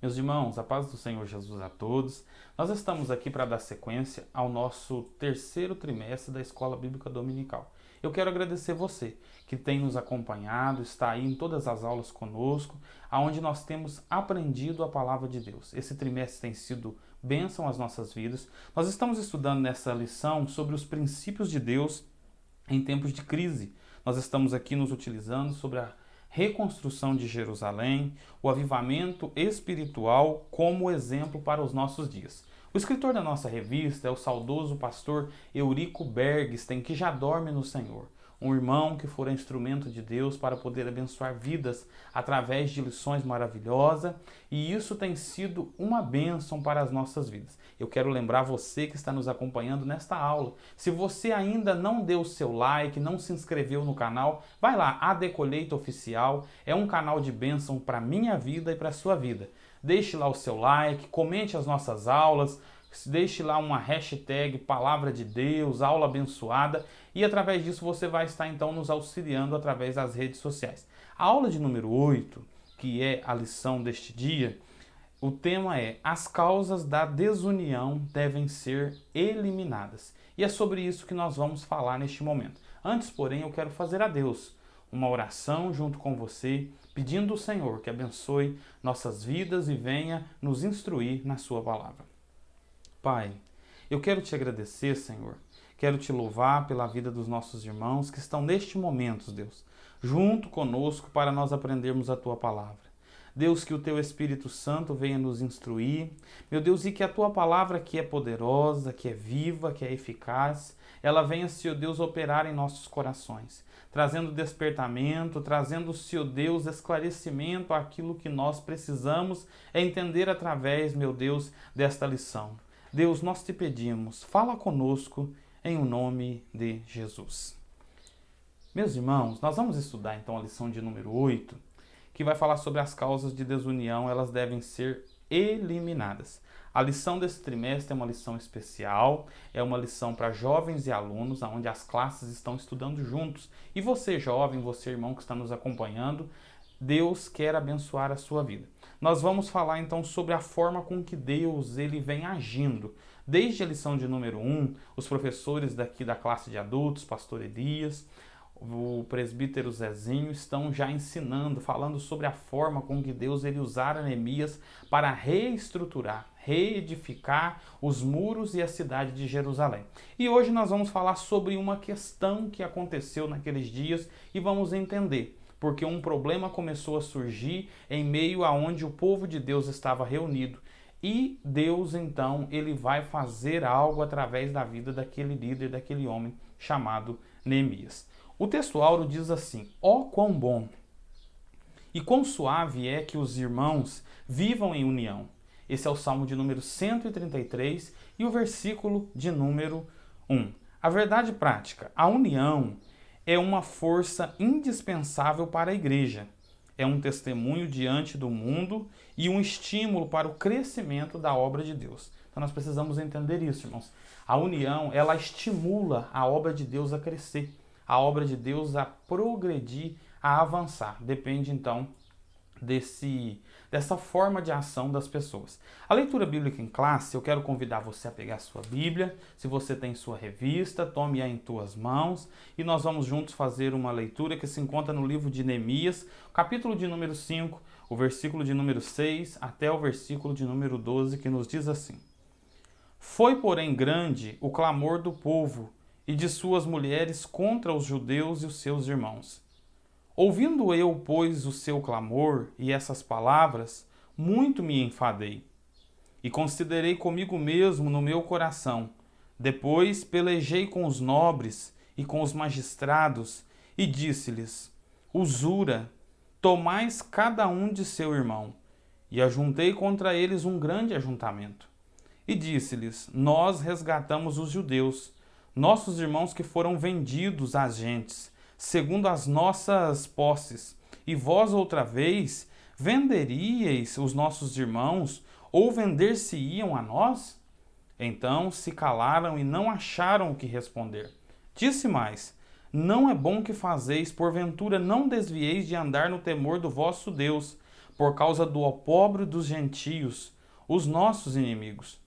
Meus irmãos, a paz do Senhor Jesus a todos. Nós estamos aqui para dar sequência ao nosso terceiro trimestre da Escola Bíblica Dominical. Eu quero agradecer você que tem nos acompanhado, está aí em todas as aulas conosco, aonde nós temos aprendido a palavra de Deus. Esse trimestre tem sido bênção às nossas vidas. Nós estamos estudando nessa lição sobre os princípios de Deus em tempos de crise. Nós estamos aqui nos utilizando sobre a reconstrução de Jerusalém, o avivamento espiritual como exemplo para os nossos dias. O escritor da nossa revista é o saudoso pastor Eurico Bergsten, que já dorme no Senhor. Um irmão que fora instrumento de Deus para poder abençoar vidas através de lições maravilhosas, e isso tem sido uma bênção para as nossas vidas. Eu quero lembrar você que está nos acompanhando nesta aula. Se você ainda não deu o seu like, não se inscreveu no canal, vai lá, AD Colheita Oficial, é um canal de bênção para a minha vida e para a sua vida. Deixe lá o seu like, comente as nossas aulas, deixe lá uma hashtag Palavra de Deus, aula abençoada, e através disso você vai estar então nos auxiliando através das redes sociais. A aula de número 8, que é a lição deste dia, o tema é: as causas da desunião devem ser eliminadas. E é sobre isso que nós vamos falar neste momento. Antes, porém, eu quero fazer a Deus uma oração junto com você, pedindo ao Senhor que abençoe nossas vidas e venha nos instruir na sua palavra. Pai, eu quero te agradecer, Senhor. Quero te louvar pela vida dos nossos irmãos que estão neste momento, Deus, junto conosco para nós aprendermos a tua palavra. Deus, que o teu Espírito Santo venha nos instruir, meu Deus, e que a tua palavra, que é poderosa, que é viva, que é eficaz, ela venha, Senhor Deus, operar em nossos corações, trazendo despertamento, trazendo, Senhor Deus, esclarecimento àquilo que nós precisamos entender através, meu Deus, desta lição. Deus, nós te pedimos, fala conosco em o nome de Jesus. Meus irmãos, nós vamos estudar então a lição de número 8, que vai falar sobre as causas de desunião, elas devem ser eliminadas. A lição desse trimestre é uma lição especial, é uma lição para jovens e alunos, onde as classes estão estudando juntos. E você, jovem, você, irmão que está nos acompanhando, Deus quer abençoar a sua vida. Nós vamos falar então sobre a forma com que Deus ele vem agindo. Desde a lição de número 1, os professores daqui da classe de adultos, pastor Elias, o presbítero Zezinho, estão já ensinando, falando sobre a forma com que Deus ele usara Neemias para reestruturar, reedificar os muros e a cidade de Jerusalém. E hoje nós vamos falar sobre uma questão que aconteceu naqueles dias e vamos entender porque um problema começou a surgir em meio a onde o povo de Deus estava reunido. E Deus, então, ele vai fazer algo através da vida daquele líder, daquele homem chamado Neemias. O texto áureo diz assim: ó quão bom e quão suave é que os irmãos vivam em união. Esse é o Salmo de número 133 e o versículo de número 1. A verdade prática, a união é uma força indispensável para a igreja. É um testemunho diante do mundo e um estímulo para o crescimento da obra de Deus. Então nós precisamos entender isso, irmãos. A união, ela estimula a obra de Deus a crescer, a obra de Deus a progredir, a avançar. Depende então dessa forma de ação das pessoas. A leitura bíblica em classe, eu quero convidar você a pegar a sua Bíblia, se você tem sua revista, tome-a em tuas mãos e nós vamos juntos fazer uma leitura que se encontra no livro de Neemias, capítulo de número 5, o versículo de número 6 até o versículo de número 12, que nos diz assim: Foi, porém, grande o clamor do povo e de suas mulheres contra os judeus e os seus irmãos. Ouvindo eu, pois, o seu clamor e essas palavras, muito me enfadei. E considerei comigo mesmo no meu coração. Depois pelejei com os nobres e com os magistrados, e disse-lhes: Usura, tomais cada um de seu irmão. E ajuntei contra eles um grande ajuntamento. E disse-lhes: Nós resgatamos os judeus, nossos irmãos que foram vendidos às gentes, segundo as nossas posses, e vós outra vez venderíeis os nossos irmãos, ou vender-se-iam a nós? Então se calaram e não acharam o que responder. Disse mais: Não é bom que fazeis, porventura não desvieis de andar no temor do vosso Deus, por causa do opróbrio dos gentios, os nossos inimigos.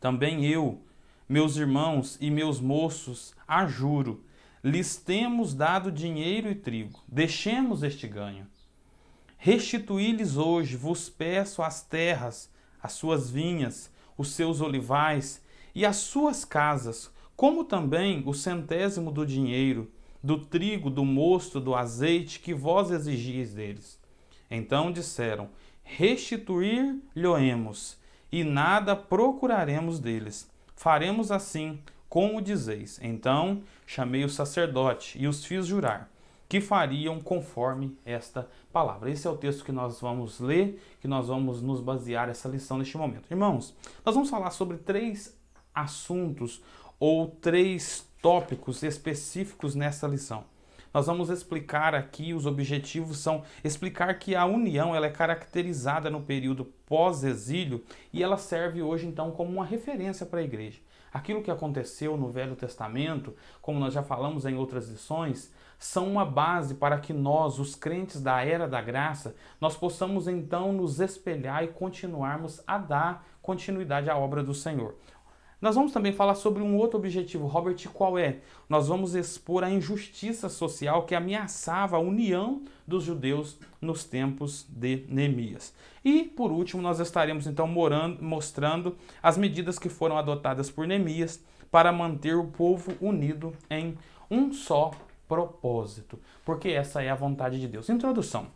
Também eu, meus irmãos e meus moços, ajuro, lhes temos dado dinheiro e trigo, deixemos este ganho. Restituí-lhes hoje, vos peço, as terras, as suas vinhas, os seus olivais e as suas casas, como também o centésimo do dinheiro, do trigo, do mosto, do azeite que vós exigis deles. Então disseram, restituir-lhe-emos, e nada procuraremos deles. Faremos assim, como dizeis. Então chamei o sacerdote e os fiz jurar, que fariam conforme esta palavra. Esse é o texto que nós vamos ler, que nós vamos nos basear essa lição neste momento. Irmãos, nós vamos falar sobre 3 assuntos ou 3 tópicos específicos nessa lição. Nós vamos explicar aqui, os objetivos são explicar que a união ela é caracterizada no período pós-exílio e ela serve hoje então como uma referência para a igreja. Aquilo que aconteceu no Velho Testamento, como nós já falamos em outras lições, são uma base para que nós, os crentes da era da graça, nós possamos então nos espelhar e continuarmos a dar continuidade à obra do Senhor. Nós vamos também falar sobre um outro objetivo, Robert, qual é? Nós vamos expor a injustiça social que ameaçava a união dos judeus nos tempos de Neemias. E, por último, nós estaremos então mostrando as medidas que foram adotadas por Neemias para manter o povo unido em um só propósito, porque essa é a vontade de Deus. Introdução.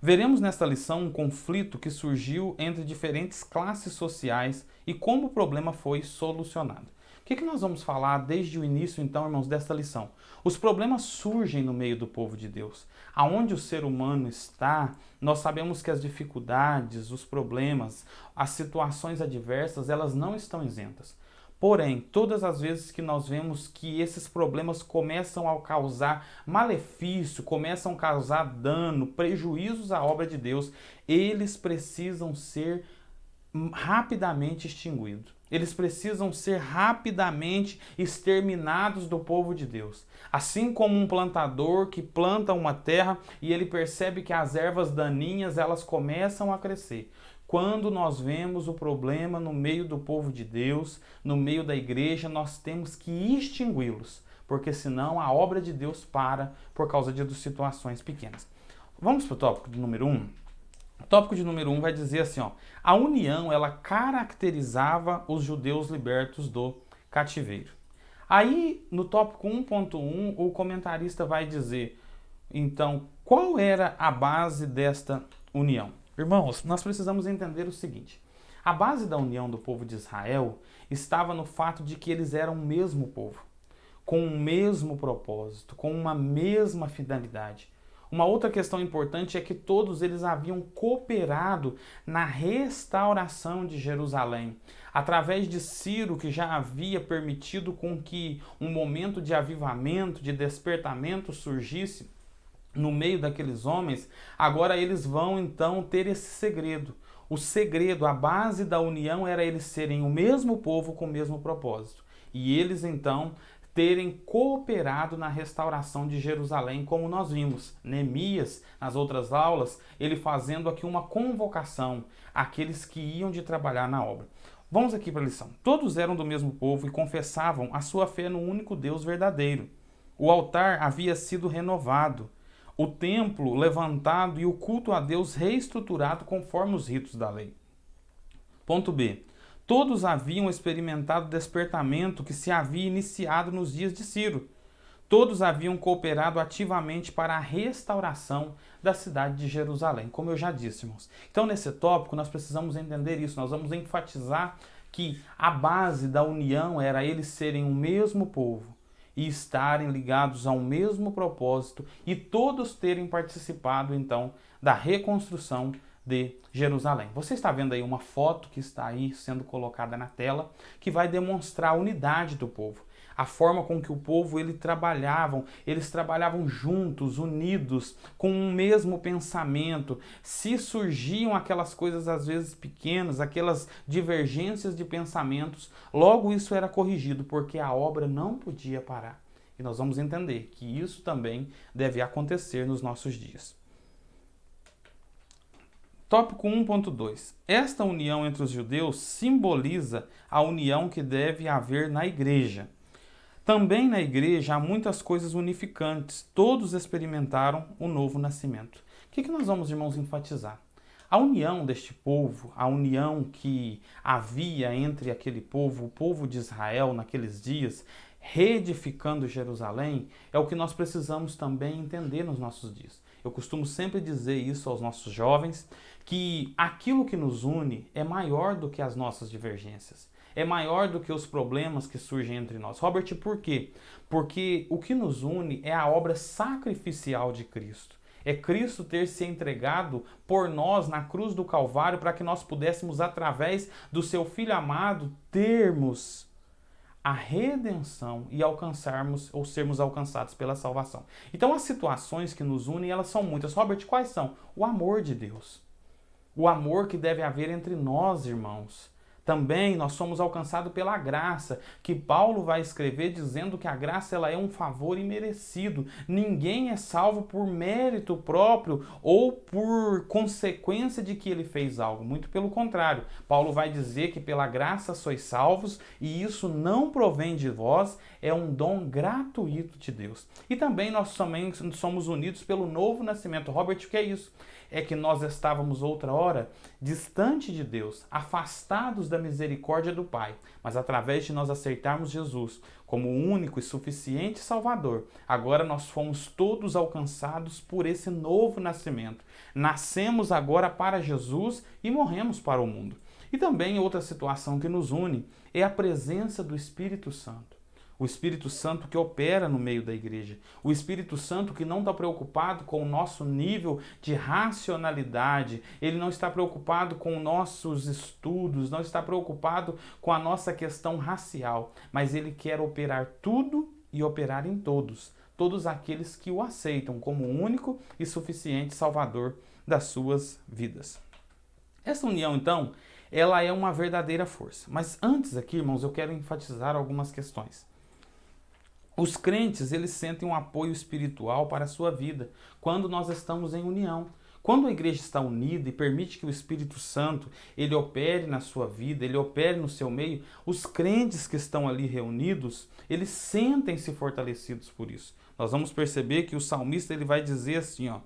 Veremos nesta lição um conflito que surgiu entre diferentes classes sociais e como o problema foi solucionado. O que nós vamos falar desde o início, então, irmãos, desta lição? Os problemas surgem no meio do povo de Deus. Aonde o ser humano está, nós sabemos que as dificuldades, os problemas, as situações adversas, elas não estão isentas. Porém, todas as vezes que nós vemos que esses problemas começam a causar malefício, começam a causar dano, prejuízos à obra de Deus, eles precisam ser rapidamente extinguidos. Eles precisam ser rapidamente exterminados do povo de Deus. Assim como um plantador que planta uma terra e ele percebe que as ervas daninhas elas começam a crescer. Quando nós vemos o problema no meio do povo de Deus, no meio da igreja, nós temos que extingui-los, porque senão a obra de Deus para por causa de situações pequenas. Vamos para o tópico de número 1? O tópico de número 1 vai dizer assim, ó, a união ela caracterizava os judeus libertos do cativeiro. Aí, no tópico 1.1, o comentarista vai dizer, então, qual era a base desta união? Irmãos, nós precisamos entender o seguinte, a base da união do povo de Israel estava no fato de que eles eram o mesmo povo, com o mesmo propósito, com uma mesma finalidade. Uma outra questão importante é que todos eles haviam cooperado na restauração de Jerusalém. Através de Ciro, que já havia permitido com que um momento de avivamento, de despertamento surgisse no meio daqueles homens, agora eles vão então ter esse segredo. O segredo, a base da união era eles serem o mesmo povo com o mesmo propósito. E eles então terem cooperado na restauração de Jerusalém, como nós vimos. Neemias, nas outras aulas, ele fazendo aqui uma convocação àqueles que iam de trabalhar na obra. Vamos aqui para a lição. Todos eram do mesmo povo e confessavam a sua fé no único Deus verdadeiro. O altar havia sido renovado, o templo levantado e o culto a Deus reestruturado conforme os ritos da lei. Ponto B. Todos haviam experimentado o despertamento que se havia iniciado nos dias de Ciro. Todos haviam cooperado ativamente para a restauração da cidade de Jerusalém, como eu já disse, irmãos. Então, nesse tópico, nós precisamos entender isso. Nós vamos enfatizar que a base da união era eles serem o mesmo povo e estarem ligados ao mesmo propósito e todos terem participado, então, da reconstrução de Jerusalém. Você está vendo aí uma foto que está aí sendo colocada na tela, que vai demonstrar a unidade do povo. A forma com que o povo eles trabalhavam juntos, unidos, com um mesmo pensamento. Se surgiam aquelas coisas às vezes pequenas, aquelas divergências de pensamentos, logo isso era corrigido, porque a obra não podia parar. E nós vamos entender que isso também deve acontecer nos nossos dias. Tópico 1.2. Esta união entre os judeus simboliza a união que deve haver na igreja. Também na igreja há muitas coisas unificantes. Todos experimentaram o novo nascimento. O que nós vamos, irmãos, enfatizar? A união deste povo, a união que havia entre aquele povo, o povo de Israel naqueles dias, reedificando Jerusalém, é o que nós precisamos também entender nos nossos dias. Eu costumo sempre dizer isso aos nossos jovens, que aquilo que nos une é maior do que as nossas divergências. É maior do que os problemas que surgem entre nós. Robert, por quê? Porque o que nos une é a obra sacrificial de Cristo. É Cristo ter se entregado por nós na cruz do Calvário para que nós pudéssemos, através do seu Filho amado, termos a redenção e alcançarmos ou sermos alcançados pela salvação. Então as situações que nos unem, elas são muitas. Robert, quais são? O amor de Deus. O amor que deve haver entre nós, irmãos. Também nós somos alcançados pela graça, que Paulo vai escrever dizendo que a graça ela é um favor imerecido. Ninguém é salvo por mérito próprio ou por consequência de que ele fez algo. Muito pelo contrário. Paulo vai dizer que pela graça sois salvos e isso não provém de vós, é um dom gratuito de Deus. E também nós somos unidos pelo novo nascimento. Robert, o que é isso? É que nós estávamos outra hora distante de Deus, afastados da misericórdia do Pai, mas através de nós aceitarmos Jesus como o único e suficiente Salvador, agora nós fomos todos alcançados por esse novo nascimento. Nascemos agora para Jesus e morremos para o mundo. E também outra situação que nos une é a presença do Espírito Santo. O Espírito Santo que opera no meio da igreja. O Espírito Santo que não está preocupado com o nosso nível de racionalidade. Ele não está preocupado com nossos estudos, não está preocupado com a nossa questão racial. Mas ele quer operar tudo e operar em todos. Todos aqueles que o aceitam como único e suficiente Salvador das suas vidas. Essa união, então, ela é uma verdadeira força. Mas antes aqui, irmãos, eu quero enfatizar algumas questões. Os crentes, eles sentem um apoio espiritual para a sua vida quando nós estamos em união. Quando a igreja está unida e permite que o Espírito Santo ele opere na sua vida, ele opere no seu meio, os crentes que estão ali reunidos, eles sentem-se fortalecidos por isso. Nós vamos perceber que o salmista ele vai dizer assim, ó,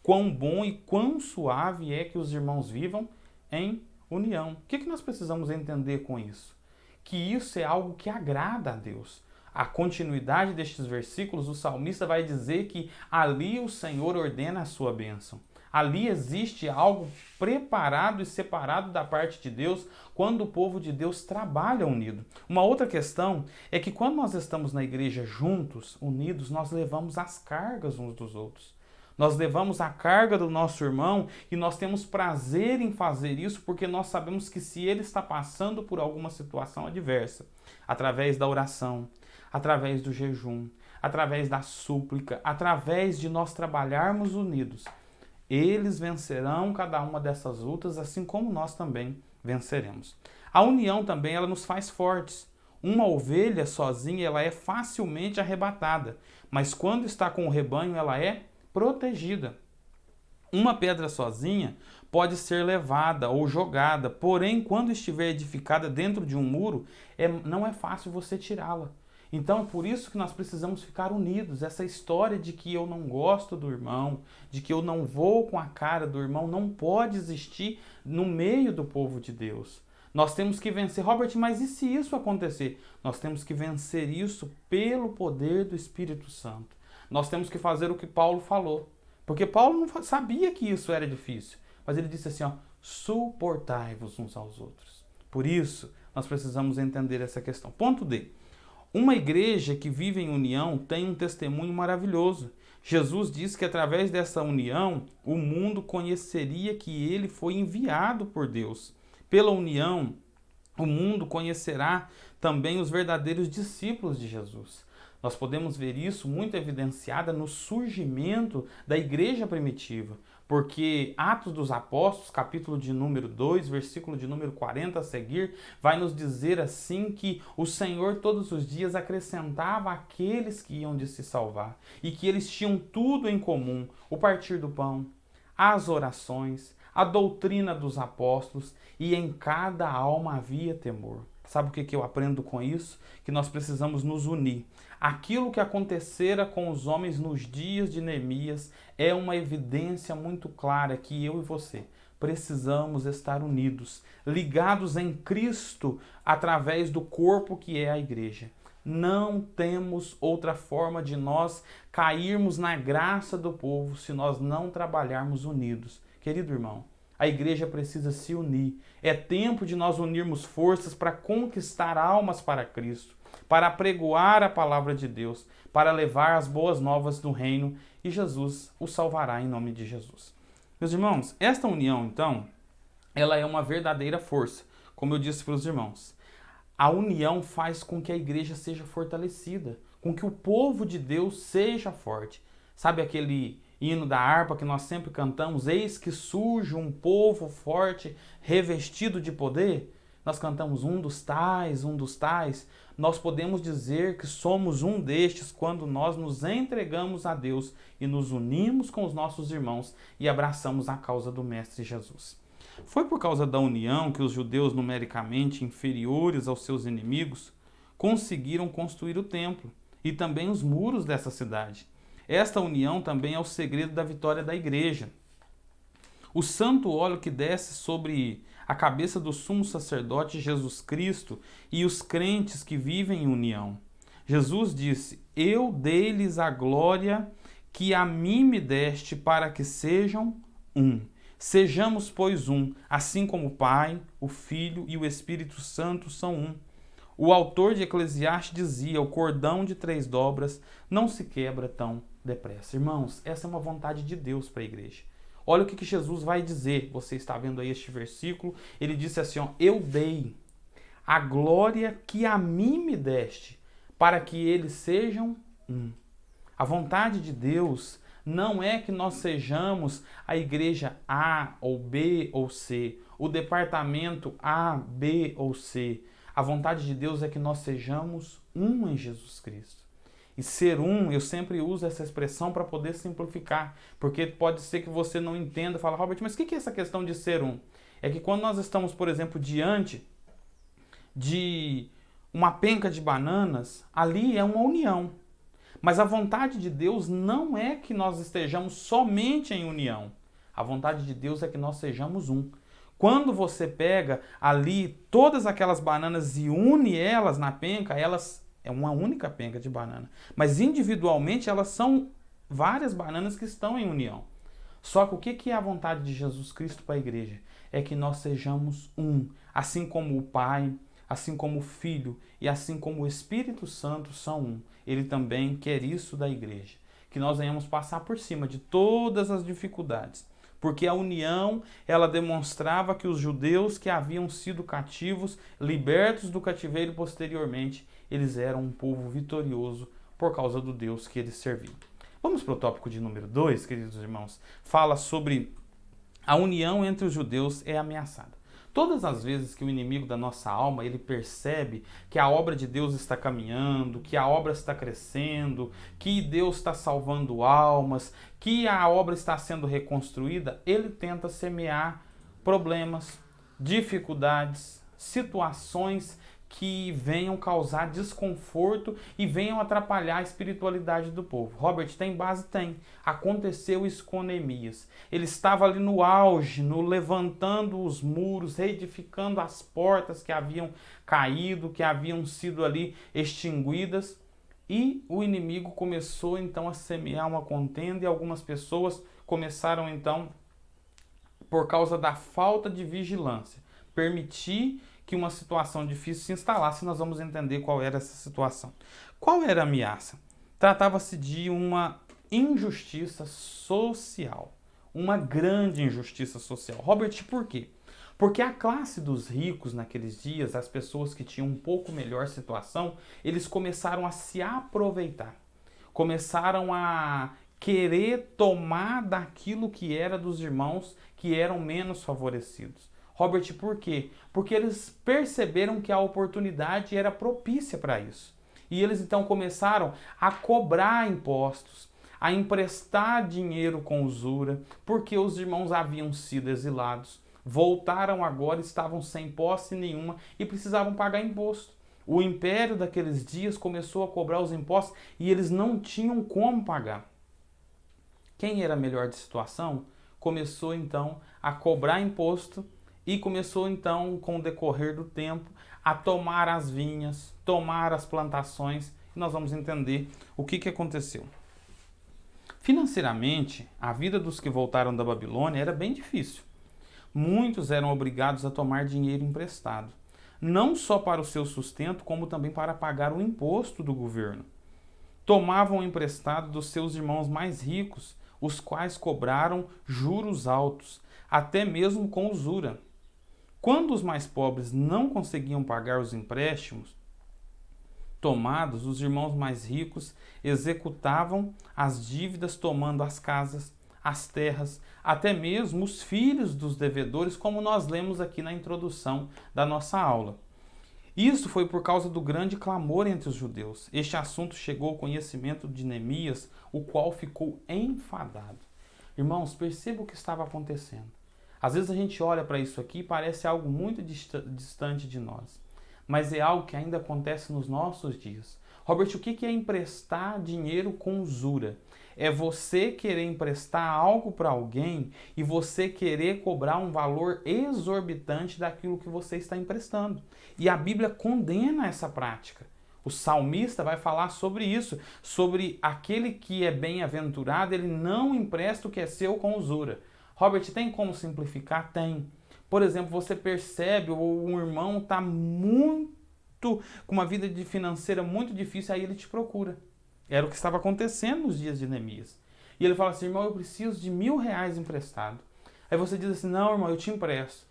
quão bom e quão suave é que os irmãos vivam em união. O que nós precisamos entender com isso? Que isso é algo que agrada a Deus. A continuidade destes versículos, o salmista vai dizer que ali o Senhor ordena a sua bênção. Ali existe algo preparado e separado da parte de Deus quando o povo de Deus trabalha unido. Uma outra questão é que quando nós estamos na igreja juntos, unidos, nós levamos as cargas uns dos outros. Nós levamos a carga do nosso irmão e nós temos prazer em fazer isso porque nós sabemos que se ele está passando por alguma situação adversa, através da oração, através do jejum, através da súplica, através de nós trabalharmos unidos, eles vencerão cada uma dessas lutas, assim como nós também venceremos. A união também ela nos faz fortes. Uma ovelha sozinha ela é facilmente arrebatada, mas quando está com o rebanho ela é protegida. Uma pedra sozinha pode ser levada ou jogada, porém quando estiver edificada dentro de um muro, não é fácil você tirá-la. Então, por isso que nós precisamos ficar unidos. Essa história de que eu não gosto do irmão, de que eu não vou com a cara do irmão, não pode existir no meio do povo de Deus. Nós temos que vencer. Robert, mas e se isso acontecer? Nós temos que vencer isso pelo poder do Espírito Santo. Nós temos que fazer o que Paulo falou. Porque Paulo não sabia que isso era difícil. Mas ele disse assim, ó, suportai-vos uns aos outros. Por isso, nós precisamos entender essa questão. Ponto D. Uma igreja que vive em união tem um testemunho maravilhoso. Jesus diz que através dessa união, o mundo conheceria que ele foi enviado por Deus. Pela união, o mundo conhecerá também os verdadeiros discípulos de Jesus. Nós podemos ver isso muito evidenciado no surgimento da igreja primitiva. Porque Atos dos Apóstolos, capítulo de número 2, versículo de número 40 a seguir, vai nos dizer assim que o Senhor todos os dias acrescentava aqueles que iam de se salvar e que eles tinham tudo em comum, o partir do pão, as orações, a doutrina dos apóstolos, e em cada alma havia temor. Sabe o que eu aprendo com isso? Que nós precisamos nos unir. Aquilo que acontecera com os homens nos dias de Neemias é uma evidência muito clara que eu e você precisamos estar unidos, ligados em Cristo através do corpo que é a igreja. Não temos outra forma de nós cairmos na graça do povo se nós não trabalharmos unidos. Querido irmão, a igreja precisa se unir. É tempo de nós unirmos forças para conquistar almas para Cristo, para apregoar a palavra de Deus, para levar as boas novas do reino, e Jesus o salvará em nome de Jesus. Meus irmãos, esta união, então, ela é uma verdadeira força, como eu disse para os irmãos. A união faz com que a igreja seja fortalecida, com que o povo de Deus seja forte. Sabe aquele hino da harpa que nós sempre cantamos? Eis que surge um povo forte, revestido de poder. Nós cantamos um dos tais, um dos tais. Nós podemos dizer que somos um destes quando nós nos entregamos a Deus e nos unimos com os nossos irmãos e abraçamos a causa do Mestre Jesus. Foi por causa da união que os judeus, numericamente inferiores aos seus inimigos, conseguiram construir o templo e também os muros dessa cidade. Esta união também é o segredo da vitória da igreja. O santo óleo que desce sobre a cabeça do sumo sacerdote Jesus Cristo e os crentes que vivem em união. Jesus disse: eu dei-lhes a glória que a mim me deste para que sejam um. Sejamos, pois, um, assim como o Pai, o Filho e o Espírito Santo são um. O autor de Eclesiastes dizia: o cordão de 3 dobras não se quebra tão depressa. Irmãos, essa é uma vontade de Deus para a igreja. Olha o que Jesus vai dizer. Você está vendo aí este versículo. Ele disse assim, ó, eu dei a glória que a mim me deste, para que eles sejam um. A vontade de Deus não é que nós sejamos a igreja A ou B ou C, o departamento A, B ou C. A vontade de Deus é que nós sejamos um em Jesus Cristo. E ser um, eu sempre uso essa expressão para poder simplificar, porque pode ser que você não entenda, fala, Robert, mas o que é essa questão de ser um? É que quando nós estamos, por exemplo, diante de uma penca de bananas, ali é uma união. Mas a vontade de Deus não é que nós estejamos somente em união. A vontade de Deus é que nós sejamos um. Quando você pega ali todas aquelas bananas e une elas na penca, elas é uma única penca de banana. Mas individualmente elas são várias bananas que estão em união. Só que o que é a vontade de Jesus Cristo para a igreja? É que nós sejamos um, assim como o Pai, assim como o Filho e assim como o Espírito Santo são um. Ele também quer isso da igreja, que nós venhamos passar por cima de todas as dificuldades, porque a união, ela demonstrava que os judeus que haviam sido cativos, libertos do cativeiro posteriormente, eles eram um povo vitorioso por causa do Deus que eles serviam. Vamos para o tópico de número 2, queridos irmãos. Fala sobre a união entre os judeus é ameaçada. Todas as vezes que o inimigo da nossa alma, ele percebe que a obra de Deus está caminhando, que a obra está crescendo, que Deus está salvando almas, que a obra está sendo reconstruída, ele tenta semear problemas, dificuldades, situações que venham causar desconforto e venham atrapalhar a espiritualidade do povo. Robert, tem base? Tem. Aconteceu isso com Neemias. Ele estava ali no auge, no levantando os muros, reedificando as portas que haviam caído, que haviam sido ali extinguidas. E o inimigo começou então a semear uma contenda e algumas pessoas começaram então, por causa da falta de vigilância, permitir que uma situação difícil se instalasse. Nós vamos entender qual era essa situação. Qual era a ameaça? Tratava-se de uma injustiça social, uma grande injustiça social. Robert, por quê? Porque a classe dos ricos naqueles dias, as pessoas que tinham um pouco melhor situação, eles começaram a se aproveitar, começaram a querer tomar daquilo que era dos irmãos que eram menos favorecidos. Robert, por quê? Porque eles perceberam que a oportunidade era propícia para isso. E eles então começaram a cobrar impostos, a emprestar dinheiro com usura, porque os irmãos haviam sido exilados, voltaram agora, estavam sem posse nenhuma e precisavam pagar imposto. O império daqueles dias começou a cobrar os impostos e eles não tinham como pagar. Quem era melhor de situação começou então a cobrar imposto e começou então, com o decorrer do tempo, a tomar as vinhas, tomar as plantações. E nós vamos entender o que aconteceu. Financeiramente, a vida dos que voltaram da Babilônia era bem difícil. Muitos eram obrigados a tomar dinheiro emprestado, não só para o seu sustento, como também para pagar o imposto do governo. Tomavam emprestado dos seus irmãos mais ricos, os quais cobraram juros altos, até mesmo com usura. Quando os mais pobres não conseguiam pagar os empréstimos tomados, os irmãos mais ricos executavam as dívidas, tomando as casas, as terras, até mesmo os filhos dos devedores, como nós lemos aqui na introdução da nossa aula. Isso foi por causa do grande clamor entre os judeus. Este assunto chegou ao conhecimento de Neemias, o qual ficou enfadado. Irmãos, perceba o que estava acontecendo. Às vezes a gente olha para isso aqui e parece algo muito distante de nós. Mas é algo que ainda acontece nos nossos dias. Robert, o que é emprestar dinheiro com usura? É você querer emprestar algo para alguém e você querer cobrar um valor exorbitante daquilo que você está emprestando. E a Bíblia condena essa prática. O salmista vai falar sobre isso, sobre aquele que é bem-aventurado, ele não empresta o que é seu com usura. Robert, tem como simplificar? Tem. Por exemplo, você percebe um irmão está com uma vida financeira muito difícil, aí ele te procura. Era o que estava acontecendo nos dias de Neemias. E ele fala assim, irmão, eu preciso de R$1.000 emprestado. Aí você diz assim, não, irmão, eu te empresto.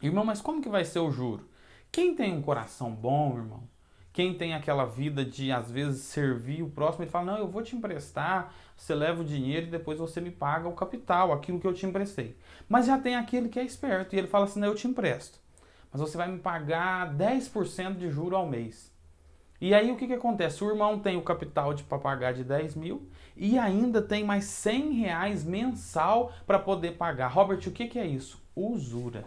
Irmão, mas como que vai ser o juro? Quem tem um coração bom, irmão, quem tem aquela vida de, às vezes, servir o próximo, ele fala, não, eu vou te emprestar, você leva o dinheiro e depois você me paga o capital, aquilo que eu te emprestei. Mas já tem aquele que é esperto e ele fala assim, não, eu te empresto, mas você vai me pagar 10% de juro ao mês. E aí o que acontece? O irmão tem o capital para pagar de 10 mil e ainda tem mais R$100 mensal para poder pagar. Robert, o que é isso? Usura.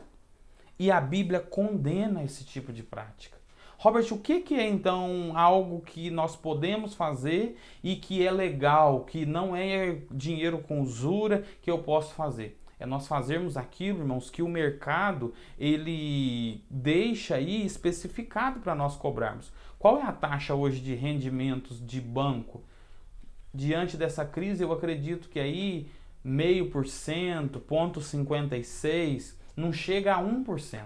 E a Bíblia condena esse tipo de prática. Robert, o que é então algo que nós podemos fazer e que é legal, que não é dinheiro com usura que eu posso fazer? É nós fazermos aquilo, irmãos, que o mercado ele deixa aí especificado para nós cobrarmos. Qual é a taxa hoje de rendimentos de banco? Diante dessa crise, eu acredito que aí 0,5%, 0,56%, não chega a 1%.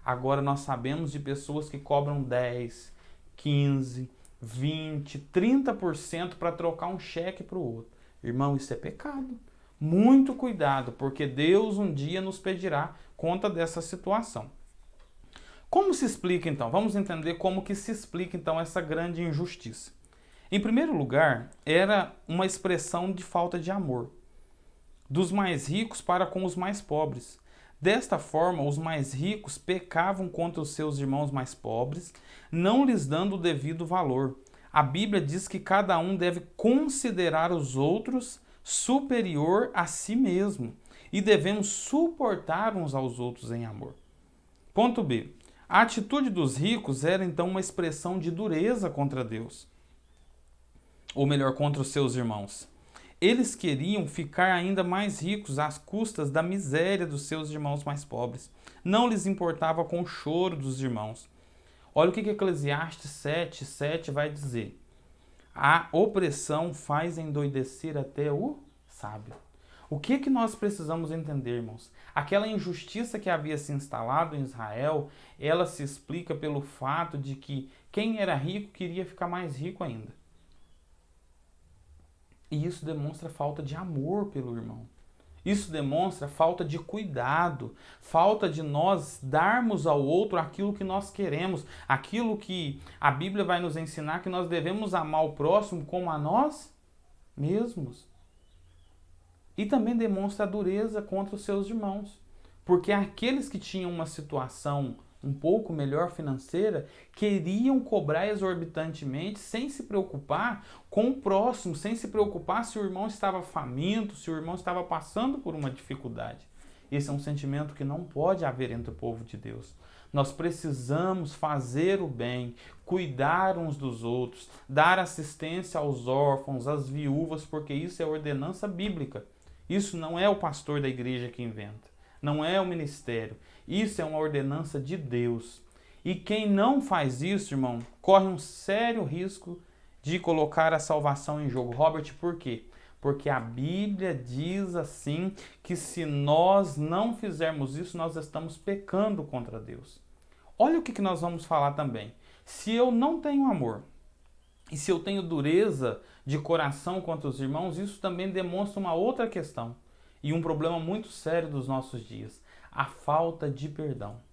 Agora nós sabemos de pessoas que cobram 10, 15, 20, 30% para trocar um cheque para o outro. Irmão, isso é pecado. Muito cuidado, porque Deus um dia nos pedirá conta dessa situação. Como se explica então? Vamos entender como que se explica então essa grande injustiça. Em primeiro lugar, era uma expressão de falta de amor dos mais ricos para com os mais pobres. Desta forma, os mais ricos pecavam contra os seus irmãos mais pobres, não lhes dando o devido valor. A Bíblia diz que cada um deve considerar os outros superior a si mesmo e devemos suportar uns aos outros em amor. Ponto B. A atitude dos ricos era então uma expressão de dureza contra Deus, ou melhor, contra os seus irmãos. Eles queriam ficar ainda mais ricos às custas da miséria dos seus irmãos mais pobres. Não lhes importava com o choro dos irmãos. Olha o que Eclesiastes 7:7 vai dizer. A opressão faz endoidecer até o sábio. O que nós precisamos entender, irmãos? Aquela injustiça que havia se instalado em Israel, ela se explica pelo fato de que quem era rico queria ficar mais rico ainda. E isso demonstra falta de amor pelo irmão. Isso demonstra falta de cuidado, falta de nós darmos ao outro aquilo que nós queremos, aquilo que a Bíblia vai nos ensinar que nós devemos amar o próximo como a nós mesmos. E também demonstra a dureza contra os seus irmãos, porque aqueles que tinham uma situação um pouco melhor financeira, queriam cobrar exorbitantemente sem se preocupar com o próximo, sem se preocupar se o irmão estava faminto, se o irmão estava passando por uma dificuldade. Esse é um sentimento que não pode haver entre o povo de Deus. Nós precisamos fazer o bem, cuidar uns dos outros, dar assistência aos órfãos, às viúvas, porque isso é ordenança bíblica. Isso não é o pastor da igreja que inventa, não é o ministério. Isso é uma ordenança de Deus. E quem não faz isso, irmão, corre um sério risco de colocar a salvação em jogo. Robert, por quê? Porque a Bíblia diz assim que se nós não fizermos isso, nós estamos pecando contra Deus. Olha o que nós vamos falar também. Se eu não tenho amor e se eu tenho dureza de coração contra os irmãos, isso também demonstra uma outra questão e um problema muito sério dos nossos dias: a falta de perdão.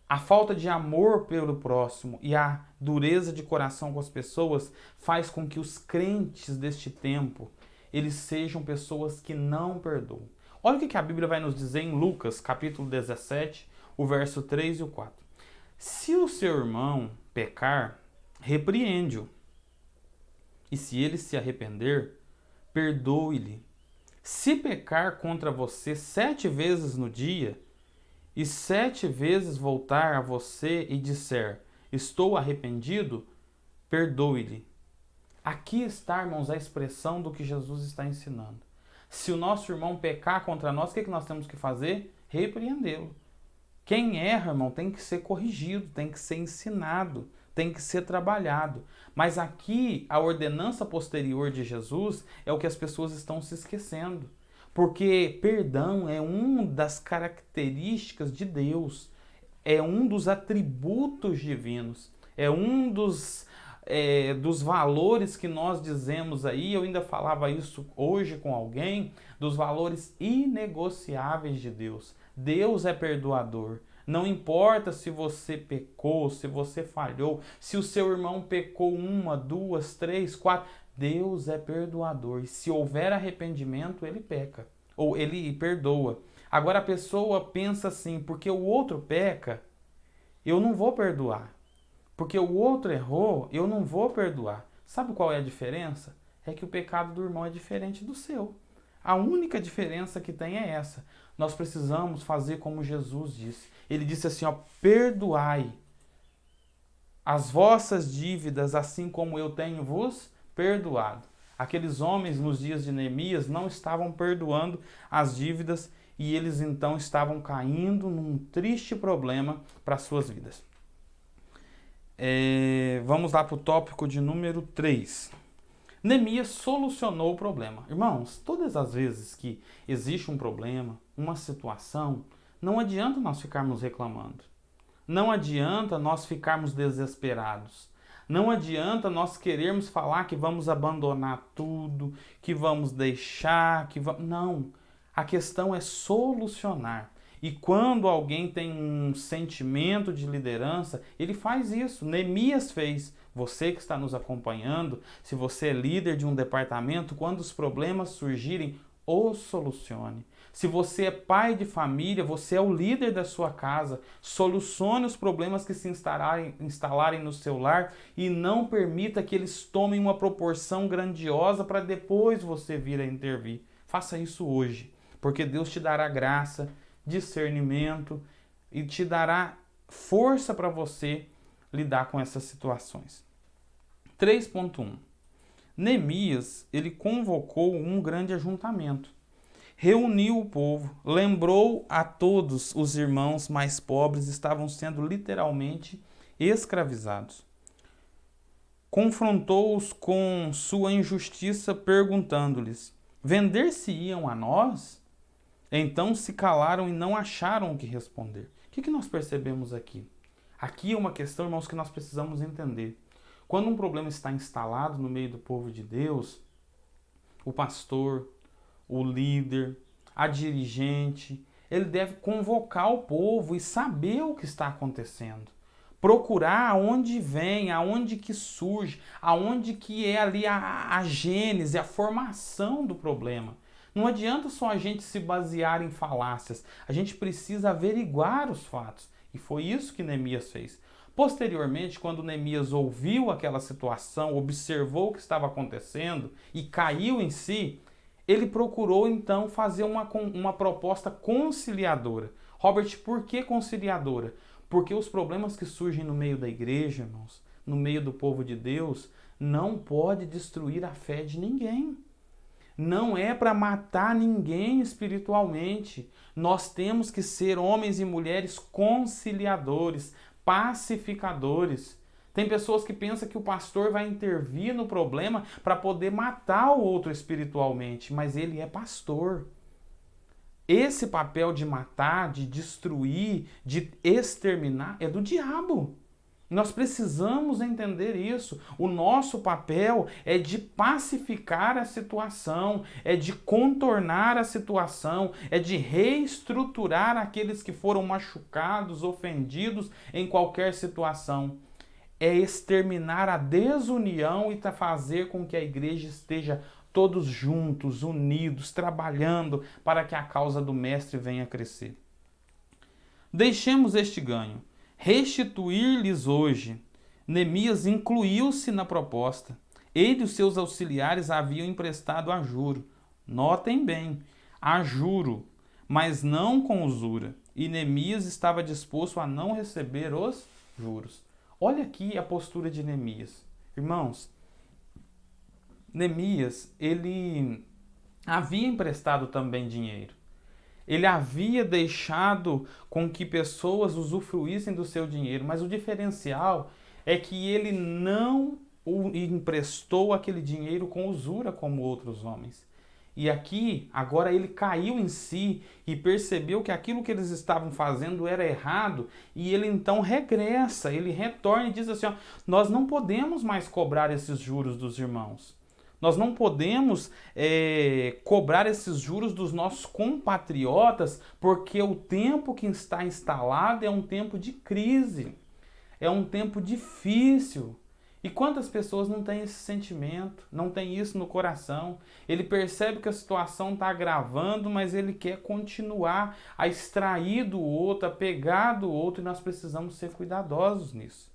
A falta de amor pelo próximo e a dureza de coração com as pessoas faz com que os crentes deste tempo eles sejam pessoas que não perdoam. Olha o que a Bíblia vai nos dizer em Lucas, capítulo 17, o verso 3 e o 4. Se o seu irmão pecar, repreende-o. E se ele se arrepender, perdoe-lhe. Se pecar contra você 7 vezes no dia, e 7 vezes voltar a você e disser, estou arrependido, perdoe-lhe. Aqui está, irmãos, a expressão do que Jesus está ensinando. Se o nosso irmão pecar contra nós, o que nós temos que fazer? Repreendê-lo. Quem erra, irmão, tem que ser corrigido, tem que ser ensinado, tem que ser trabalhado. Mas aqui, a ordenança posterior de Jesus é o que as pessoas estão se esquecendo. Porque perdão é uma das características de Deus, é um dos atributos divinos, é um dos valores que nós dizemos aí. Eu ainda falava isso hoje com alguém, dos valores inegociáveis de Deus. Deus é perdoador. Não importa se você pecou, se você falhou, se o seu irmão pecou 1, 2, 3, 4. Deus é perdoador. E se houver arrependimento, ele peca. Ou ele perdoa. Agora a pessoa pensa assim, porque o outro peca, eu não vou perdoar. Porque o outro errou, eu não vou perdoar. Sabe qual é a diferença? É que o pecado do irmão é diferente do seu. A única diferença que tem é essa. Nós precisamos fazer como Jesus disse. Ele disse assim, ó, perdoai as vossas dívidas, assim como eu tenho vos perdoado. Aqueles homens nos dias de Neemias não estavam perdoando as dívidas e eles então estavam caindo num triste problema para as suas vidas. Vamos lá para o tópico de número 3. Neemias solucionou o problema. Irmãos, todas as vezes que existe um problema, uma situação, não adianta nós ficarmos reclamando. Não adianta nós ficarmos desesperados. Não adianta nós querermos falar que vamos abandonar tudo, que vamos deixar, Não. A questão é solucionar. E quando alguém tem um sentimento de liderança, ele faz isso. Neemias fez. Você que está nos acompanhando, se você é líder de um departamento, quando os problemas surgirem, os solucione. Se você é pai de família, você é o líder da sua casa, solucione os problemas que se instalarem no seu lar e não permita que eles tomem uma proporção grandiosa para depois você vir a intervir. Faça isso hoje, porque Deus te dará graça, discernimento e te dará força para você lidar com essas situações. 3.1. Neemias, ele convocou um grande ajuntamento. Reuniu o povo, lembrou a todos os irmãos mais pobres estavam sendo literalmente escravizados. Confrontou-os com sua injustiça, perguntando-lhes: vender-se-iam a nós? Então se calaram e não acharam o que responder. O que nós percebemos aqui? Aqui é uma questão, irmãos, que nós precisamos entender. Quando um problema está instalado no meio do povo de Deus, o pastor, o líder, a dirigente, ele deve convocar o povo e saber o que está acontecendo. Procurar aonde vem, aonde que surge, aonde que é ali a gênese, a formação do problema. Não adianta só a gente se basear em falácias, a gente precisa averiguar os fatos. E foi isso que Neemias fez. Posteriormente, quando Neemias ouviu aquela situação, observou o que estava acontecendo e caiu em si, ele procurou então fazer uma proposta conciliadora. Robert, por que conciliadora? Porque os problemas que surgem no meio da igreja, irmãos, no meio do povo de Deus, não pode destruir a fé de ninguém. Não é para matar ninguém espiritualmente. Nós temos que ser homens e mulheres conciliadores, pacificadores. Tem pessoas que pensam que o pastor vai intervir no problema para poder matar o outro espiritualmente, mas ele é pastor. Esse papel de matar, de destruir, de exterminar é do diabo. Nós precisamos entender isso. O nosso papel é de pacificar a situação, é de contornar a situação, é de reestruturar aqueles que foram machucados, ofendidos em qualquer situação. É exterminar a desunião e fazer com que a igreja esteja todos juntos, unidos, trabalhando para que a causa do Mestre venha a crescer. Deixemos este ganho. Restituir-lhes hoje. Neemias incluiu-se na proposta. Ele e os seus auxiliares haviam emprestado a juro. Notem bem, a juro, mas não com usura. E Neemias estava disposto a não receber os juros. Olha aqui a postura de Neemias. Irmãos, Neemias, ele havia emprestado também dinheiro. Ele havia deixado com que pessoas usufruíssem do seu dinheiro, mas o diferencial é que ele não o emprestou aquele dinheiro com usura como outros homens. E aqui, agora ele caiu em si e percebeu que aquilo que eles estavam fazendo era errado e ele então regressa, ele retorna e diz assim, ó, nós não podemos mais cobrar esses juros dos irmãos. Nós não podemos cobrar esses juros dos nossos compatriotas, porque o tempo que está instalado é um tempo de crise, é um tempo difícil. E quantas pessoas não têm esse sentimento, não têm isso no coração? Ele percebe que a situação está agravando, mas ele quer continuar a extrair do outro, a pegar do outro, e nós precisamos ser cuidadosos nisso.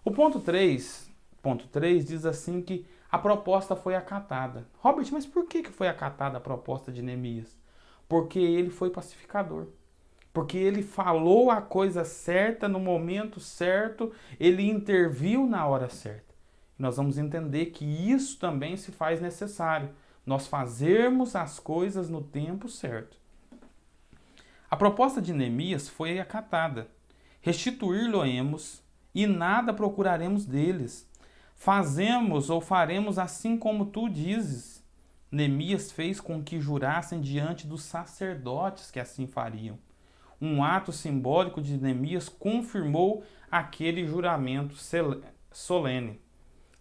O ponto 3 diz assim que a proposta foi acatada. Robert, mas por que foi acatada a proposta de Neemias? Porque ele foi pacificador. Porque ele falou a coisa certa no momento certo, ele interviu na hora certa. E nós vamos entender que isso também se faz necessário. Nós fazermos as coisas no tempo certo. A proposta de Neemias foi acatada. Restituir-lo-emos e nada procuraremos deles. Fazemos ou faremos assim como tu dizes. Neemias fez com que jurassem diante dos sacerdotes que assim fariam. Um ato simbólico de Neemias confirmou aquele juramento solene.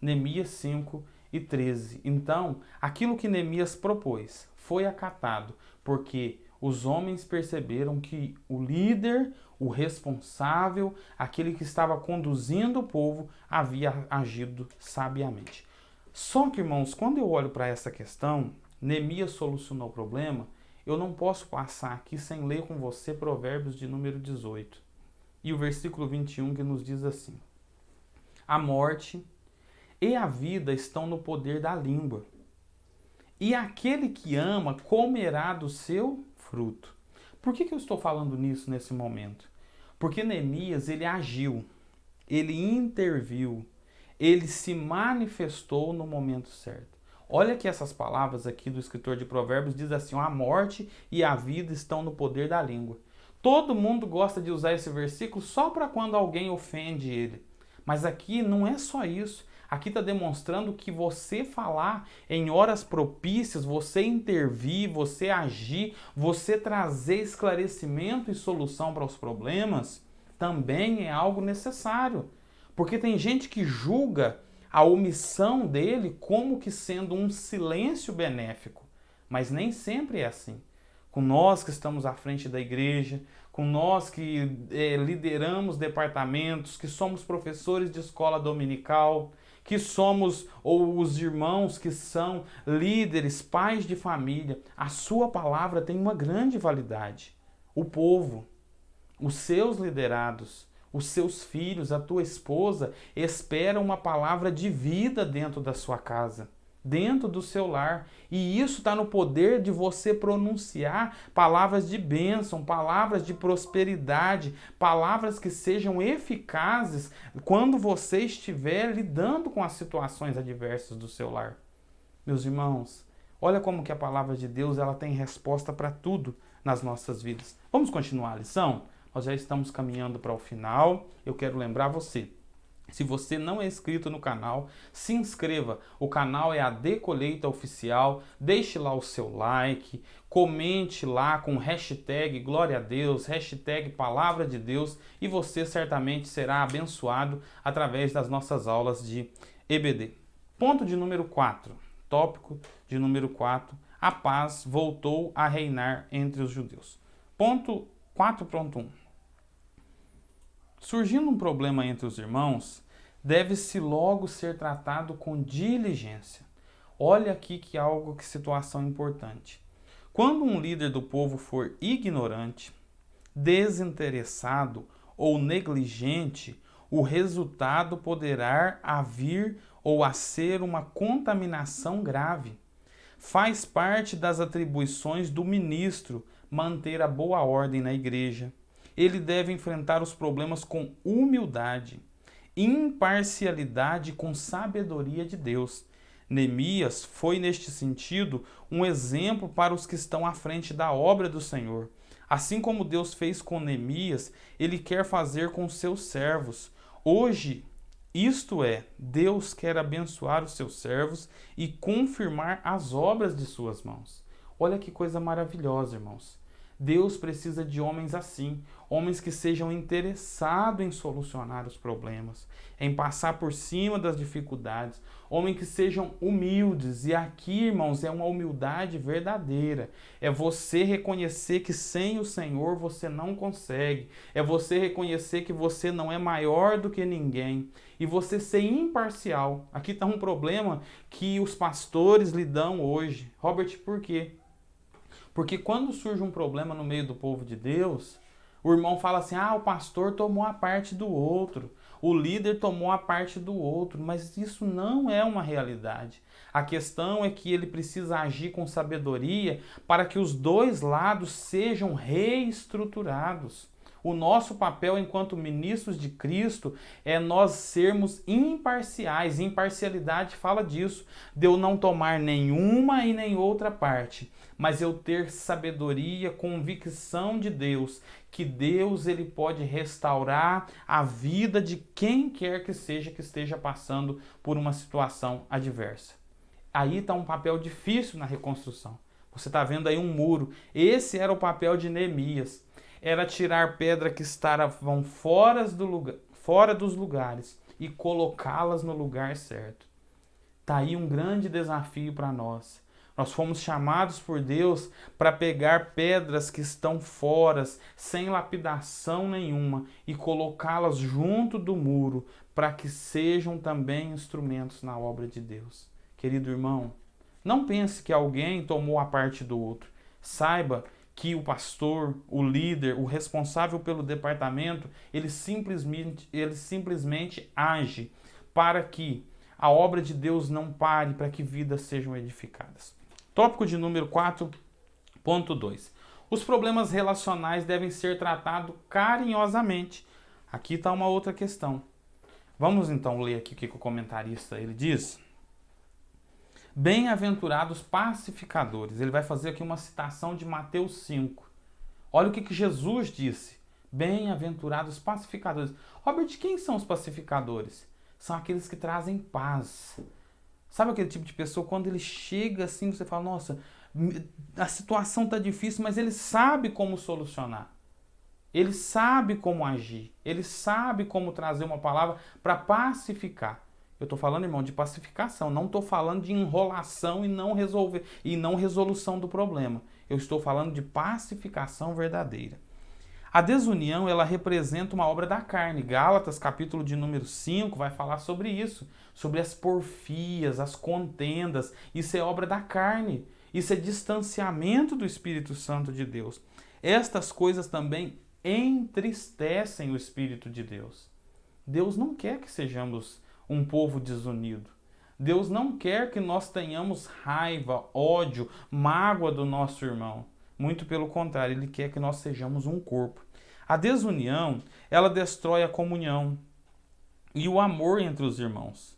Neemias 5:13. Então, aquilo que Neemias propôs foi acatado, porque os homens perceberam que o líder, o responsável, aquele que estava conduzindo o povo, havia agido sabiamente. Só que, irmãos, quando eu olho para essa questão, Neemias solucionou o problema, eu não posso passar aqui sem ler com você Provérbios de número 18. E o versículo 21 que nos diz assim: a morte e a vida estão no poder da língua, e aquele que ama comerá do seu fruto. Por que eu estou falando nisso nesse momento? Porque Neemias, ele agiu, ele interviu, ele se manifestou no momento certo. Olha que essas palavras aqui do escritor de Provérbios diz assim: a morte e a vida estão no poder da língua. Todo mundo gosta de usar esse versículo só para quando alguém ofende ele. Mas aqui não é só isso. Aqui está demonstrando que você falar em horas propícias, você intervir, você agir, você trazer esclarecimento e solução para os problemas, também é algo necessário. Porque tem gente que julga a omissão dele como que sendo um silêncio benéfico. Mas nem sempre é assim. Com nós que estamos à frente da igreja, com nós que lideramos departamentos, que somos professores de escola dominical, que somos, ou os irmãos que são líderes, pais de família, a sua palavra tem uma grande validade. O povo, os seus liderados, os seus filhos, a tua esposa, esperam uma palavra de vida dentro da sua casa, dentro do seu lar. E isso está no poder de você pronunciar palavras de bênção, palavras de prosperidade, palavras que sejam eficazes quando você estiver lidando com as situações adversas do seu lar. Meus irmãos, olha como que a palavra de Deus ela tem resposta para tudo nas nossas vidas. Vamos continuar a lição? Nós já estamos caminhando para o final. Eu quero lembrar você, se você não é inscrito no canal, se inscreva. O canal é AD Colheita Oficial. Deixe lá o seu like, comente lá com hashtag Glória a Deus, hashtag Palavra de Deus, e você certamente será abençoado através das nossas aulas de EBD. Ponto de número 4, tópico de número 4, a paz voltou a reinar entre os judeus. Ponto 4.1. Surgindo um problema entre os irmãos, deve-se logo ser tratado com diligência. Olha aqui que situação importante. Quando um líder do povo for ignorante, desinteressado ou negligente, o resultado poderá vir ou a ser uma contaminação grave. Faz parte das atribuições do ministro manter a boa ordem na igreja. Ele deve enfrentar os problemas com humildade, imparcialidade e com sabedoria de Deus. Neemias foi, neste sentido, um exemplo para os que estão à frente da obra do Senhor. Assim como Deus fez com Neemias, Ele quer fazer com seus servos. Hoje, isto é, Deus quer abençoar os seus servos e confirmar as obras de suas mãos. Olha que coisa maravilhosa, irmãos. Deus precisa de homens assim, homens que sejam interessados em solucionar os problemas, em passar por cima das dificuldades, homens que sejam humildes. E aqui, irmãos, é uma humildade verdadeira. É você reconhecer que sem o Senhor você não consegue. É você reconhecer que você não é maior do que ninguém. E você ser imparcial. Aqui está um problema que os pastores lidam hoje. Robert, por quê? Porque quando surge um problema no meio do povo de Deus, o irmão fala assim, o pastor tomou a parte do outro, o líder tomou a parte do outro, mas isso não é uma realidade. A questão é que ele precisa agir com sabedoria para que os dois lados sejam reestruturados. O nosso papel enquanto ministros de Cristo é nós sermos imparciais. Imparcialidade fala disso, de eu não tomar nenhuma e nem outra parte, mas eu ter sabedoria, convicção de Deus, que Deus ele pode restaurar a vida de quem quer que esteja passando por uma situação adversa. Aí está um papel difícil na reconstrução. Você está vendo aí um muro. Esse era o papel de Neemias. Era tirar pedra que estavam fora dos lugares e colocá-las no lugar certo. Está aí um grande desafio para nós. Nós fomos chamados por Deus para pegar pedras que estão fora, sem lapidação nenhuma, e colocá-las junto do muro, para que sejam também instrumentos na obra de Deus. Querido irmão, não pense que alguém tomou a parte do outro. Saiba que o pastor, o líder, o responsável pelo departamento, ele simplesmente age para que a obra de Deus não pare, para que vidas sejam edificadas. Tópico de número 4.2. Os problemas relacionais devem ser tratados carinhosamente. Aqui está uma outra questão. Vamos então ler aqui o que o comentarista ele diz. Bem-aventurados pacificadores. Ele vai fazer aqui uma citação de Mateus 5. Olha o que Jesus disse. Bem-aventurados pacificadores. Robert, quem são os pacificadores? São aqueles que trazem paz. Sabe aquele tipo de pessoa, quando ele chega assim, você fala, nossa, a situação está difícil, mas ele sabe como solucionar. Ele sabe como agir. Ele sabe como trazer uma palavra para pacificar. Eu estou falando, irmão, de pacificação. Não estou falando de enrolação e não resolução do problema. Eu estou falando de pacificação verdadeira. A desunião, ela representa uma obra da carne. Gálatas, capítulo de número 5, vai falar sobre isso, sobre as porfias, as contendas. Isso é obra da carne. Isso é distanciamento do Espírito Santo de Deus. Estas coisas também entristecem o Espírito de Deus. Deus não quer que sejamos um povo desunido. Deus não quer que nós tenhamos raiva, ódio, mágoa do nosso irmão. Muito pelo contrário, Ele quer que nós sejamos um corpo. A desunião, ela destrói a comunhão e o amor entre os irmãos.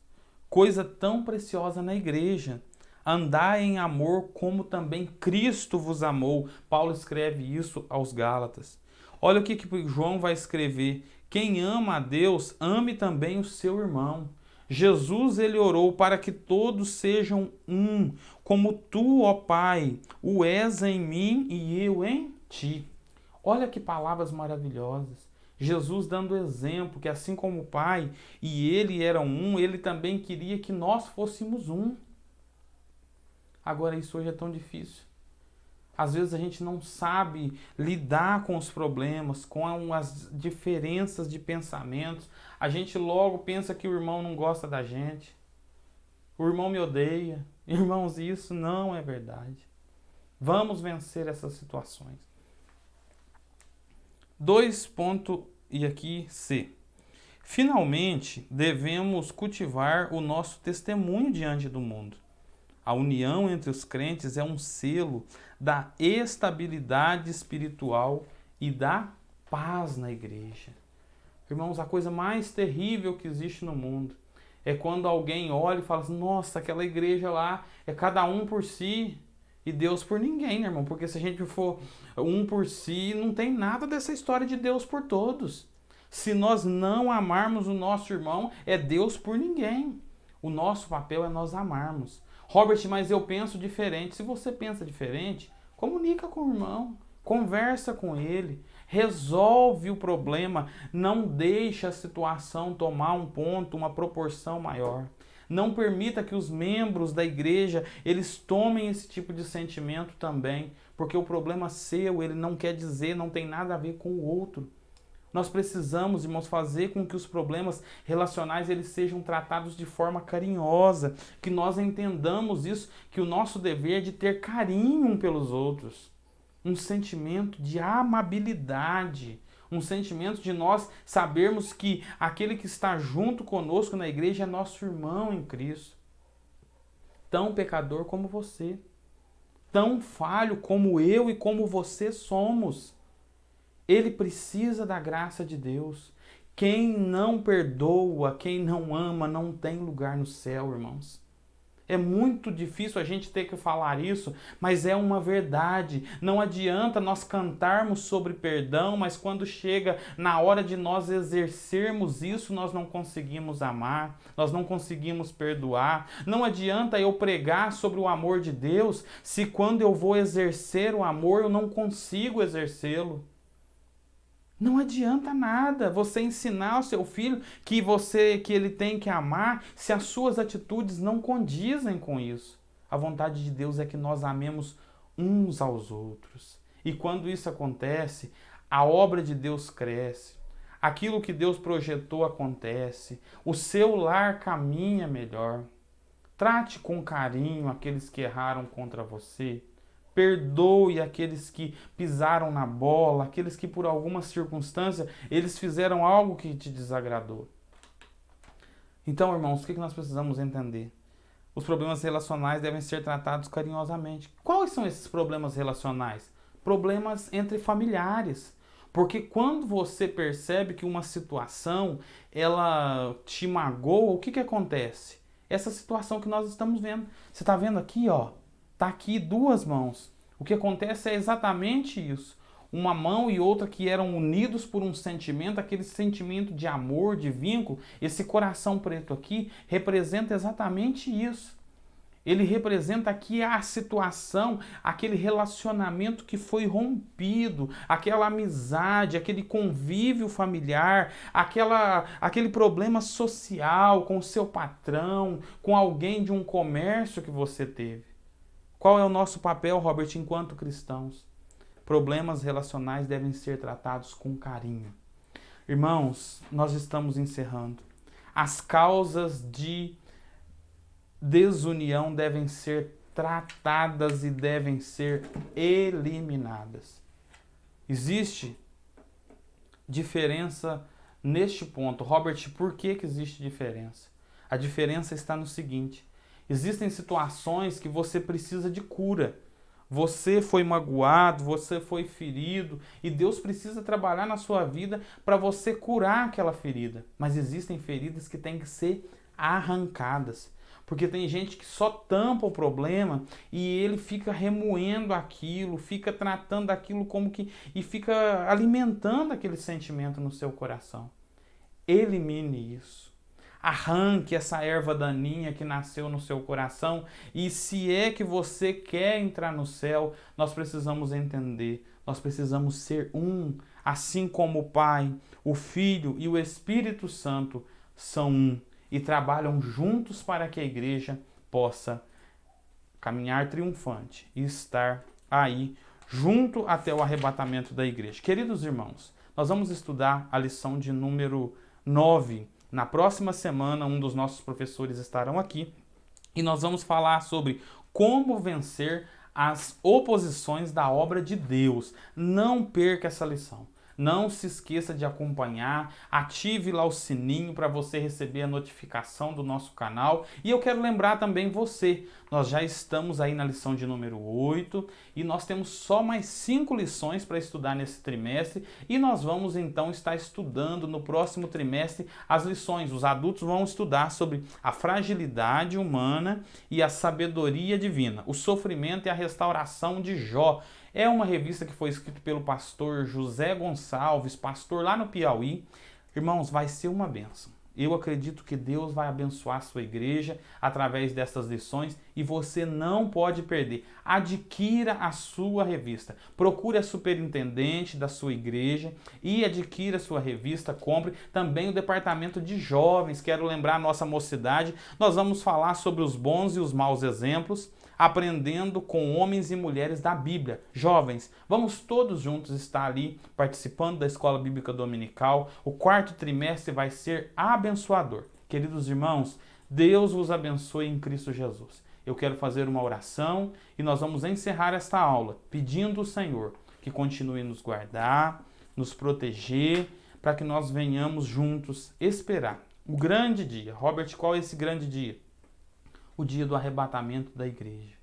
Coisa tão preciosa na igreja. Andai em amor como também Cristo vos amou. Paulo escreve isso aos Gálatas. Olha o que João vai escrever. Quem ama a Deus, ame também o seu irmão. Jesus, ele orou para que todos sejam um, como tu, ó Pai, o és em mim e eu em ti. Olha que palavras maravilhosas. Jesus dando exemplo que assim como o Pai e ele eram um, ele também queria que nós fôssemos um. Agora isso hoje é tão difícil. Às vezes a gente não sabe lidar com os problemas, com as diferenças de pensamentos. A gente logo pensa que o irmão não gosta da gente. O irmão me odeia. Irmãos, isso não é verdade. Vamos vencer essas situações. 2 ponto e aqui C. Finalmente, devemos cultivar o nosso testemunho diante do mundo. A união entre os crentes é um selo da estabilidade espiritual e da paz na igreja. Irmãos, a coisa mais terrível que existe no mundo é quando alguém olha e fala assim, nossa, aquela igreja lá é cada um por si e Deus por ninguém, né, irmão? Porque se a gente for um por si, não tem nada dessa história de Deus por todos. Se nós não amarmos o nosso irmão, é Deus por ninguém. O nosso papel é nós amarmos. Robert, mas eu penso diferente. Se você pensa diferente, comunica com o irmão, conversa com ele, resolve o problema, não deixa a situação tomar um ponto, uma proporção maior. Não permita que os membros da igreja, eles tomem esse tipo de sentimento também, porque o problema seu, ele não quer dizer, não tem nada a ver com o outro. Nós precisamos, irmãos, fazer com que os problemas relacionais eles sejam tratados de forma carinhosa, que nós entendamos isso, que o nosso dever é de ter carinho um pelos outros, um sentimento de amabilidade, um sentimento de nós sabermos que aquele que está junto conosco na igreja é nosso irmão em Cristo, tão pecador como você, tão falho como eu e como você somos. Ele precisa da graça de Deus. Quem não perdoa, quem não ama, não tem lugar no céu, irmãos. É muito difícil a gente ter que falar isso, mas é uma verdade. Não adianta nós cantarmos sobre perdão, mas quando chega na hora de nós exercermos isso, nós não conseguimos amar, nós não conseguimos perdoar. Não adianta eu pregar sobre o amor de Deus, se quando eu vou exercer o amor, eu não consigo exercê-lo. Não adianta nada você ensinar ao seu filho que ele tem que amar se as suas atitudes não condizem com isso. A vontade de Deus é que nós amemos uns aos outros. E quando isso acontece, a obra de Deus cresce. Aquilo que Deus projetou acontece. O seu lar caminha melhor. Trate com carinho aqueles que erraram contra você. Perdoe aqueles que pisaram na bola, aqueles que por alguma circunstância eles fizeram algo que te desagradou. Então, irmãos, o que nós precisamos entender? Os problemas relacionais devem ser tratados carinhosamente. Quais são esses problemas relacionais? Problemas entre familiares. Porque quando você percebe que uma situação ela te magoa, o que acontece? Essa situação que nós estamos vendo. Você está vendo aqui, ó? Está aqui duas mãos. O que acontece é exatamente isso. Uma mão e outra que eram unidos por um sentimento, aquele sentimento de amor, de vínculo. Esse coração preto aqui representa exatamente isso. Ele representa aqui a situação, aquele relacionamento que foi rompido, aquela amizade, aquele convívio familiar, aquele problema social com o seu patrão, com alguém de um comércio que você teve. Qual é o nosso papel, Robert, enquanto cristãos? Problemas relacionais devem ser tratados com carinho. Irmãos, nós estamos encerrando. As causas de desunião devem ser tratadas e devem ser eliminadas. Existe diferença neste ponto. Robert, por que existe diferença? A diferença está no seguinte: existem situações que você precisa de cura. Você foi magoado, você foi ferido e Deus precisa trabalhar na sua vida para você curar aquela ferida. Mas existem feridas que têm que ser arrancadas. Porque tem gente que só tampa o problema e ele fica remoendo aquilo, fica tratando aquilo como que... e fica alimentando aquele sentimento no seu coração. Elimine isso. Arranque essa erva daninha que nasceu no seu coração. E se é que você quer entrar no céu, nós precisamos entender, nós precisamos ser um, assim como o Pai, o Filho e o Espírito Santo são um e trabalham juntos para que a igreja possa caminhar triunfante e estar aí junto até o arrebatamento da igreja. Queridos irmãos, nós vamos estudar a lição de número 9. Na próxima semana, um dos nossos professores estarão aqui e nós vamos falar sobre como vencer as oposições da obra de Deus. Não perca essa lição. Não se esqueça de acompanhar, ative lá o sininho para você receber a notificação do nosso canal. E eu quero lembrar também você, nós já estamos aí na lição de número 8 e nós temos só mais 5 lições para estudar nesse trimestre e nós vamos então estar estudando no próximo trimestre as lições. Os adultos vão estudar sobre a fragilidade humana e a sabedoria divina, o sofrimento e a restauração de Jó. É uma revista que foi escrita pelo pastor José Gonçalves, pastor lá no Piauí. Irmãos, vai ser uma bênção. Eu acredito que Deus vai abençoar a sua igreja através dessas lições e você não pode perder. Adquira a sua revista. Procure a superintendente da sua igreja e adquira a sua revista. Compre também o departamento de jovens. Quero lembrar a nossa mocidade. Nós vamos falar sobre os bons e os maus exemplos, aprendendo com homens e mulheres da Bíblia. Jovens, vamos todos juntos estar ali participando da Escola Bíblica Dominical. O 4º trimestre vai ser abençoador. Queridos irmãos, Deus vos abençoe em Cristo Jesus. Eu quero fazer uma oração e nós vamos encerrar esta aula pedindo ao Senhor que continue nos guardar, nos proteger, para que nós venhamos juntos esperar o grande dia. Robert, qual é esse grande dia? O dia do arrebatamento da igreja.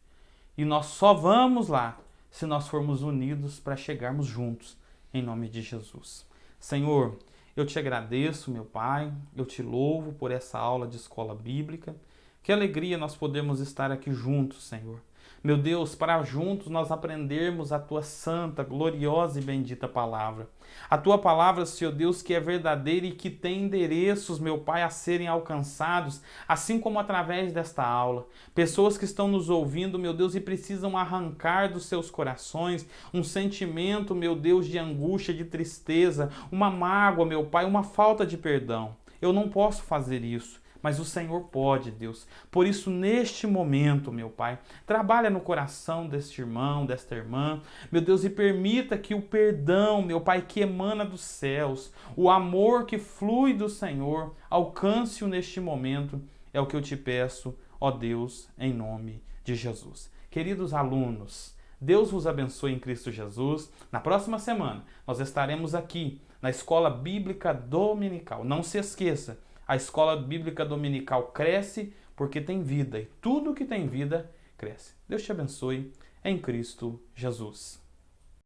E nós só vamos lá se nós formos unidos para chegarmos juntos, em nome de Jesus. Senhor, eu te agradeço, meu Pai, eu te louvo por essa aula de escola bíblica. Que alegria nós podemos estar aqui juntos, Senhor. Meu Deus, para juntos nós aprendermos a Tua santa, gloriosa e bendita palavra. A Tua palavra, Senhor Deus, que é verdadeira e que tem endereços, meu Pai, a serem alcançados, assim como através desta aula. Pessoas que estão nos ouvindo, meu Deus, e precisam arrancar dos seus corações um sentimento, meu Deus, de angústia, de tristeza, uma mágoa, meu Pai, uma falta de perdão. Eu não posso fazer isso. Mas o Senhor pode, Deus. Por isso, neste momento, meu Pai, trabalha no coração deste irmão, desta irmã, meu Deus, e permita que o perdão, meu Pai, que emana dos céus, o amor que flui do Senhor, alcance-o neste momento. É o que eu te peço, ó Deus, em nome de Jesus. Queridos alunos, Deus vos abençoe em Cristo Jesus. Na próxima semana, nós estaremos aqui na Escola Bíblica Dominical. Não se esqueça, a Escola Bíblica Dominical cresce porque tem vida e tudo que tem vida cresce. Deus te abençoe em Cristo Jesus.